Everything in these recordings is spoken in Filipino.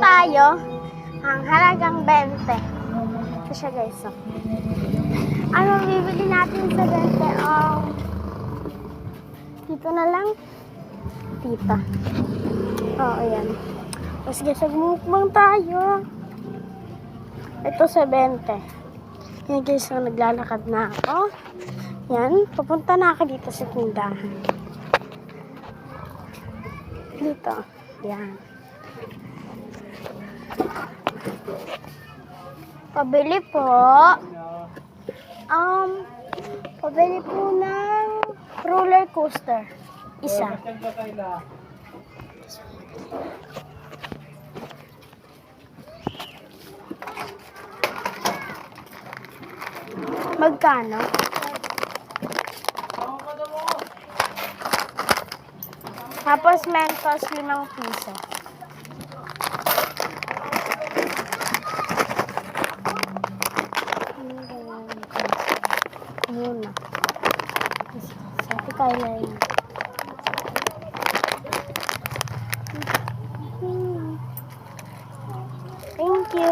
tayo. Ang halagang 20. Ito siya guys. So. Ano bibili natin sa 20? Dito na lang. Dito. Oo, ayan. Tapos guys, magmukbang tayo. Ito sa 20. Yan guys, so, naglalakad na ako. Yan, papunta na ako dito sa tindahan. Dito. Yan. Pabili po. Pabili po ng roller coaster. Isa. Magkano? Tapos Mentos 5 piso. Muna. Sa kaya yun. Thank you.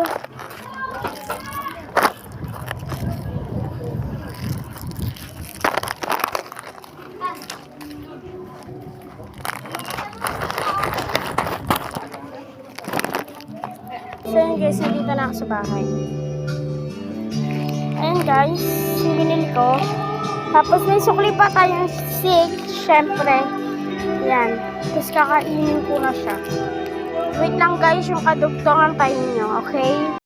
So yun guys, nandito na ako sa bahay. Ayan guys, yung binili ko. Tapos may sukli pa tayong 6, syempre. Yan. Tapos kakainin ko na siya. Wait lang guys, yung kadugtong ang tayo nyo, okay?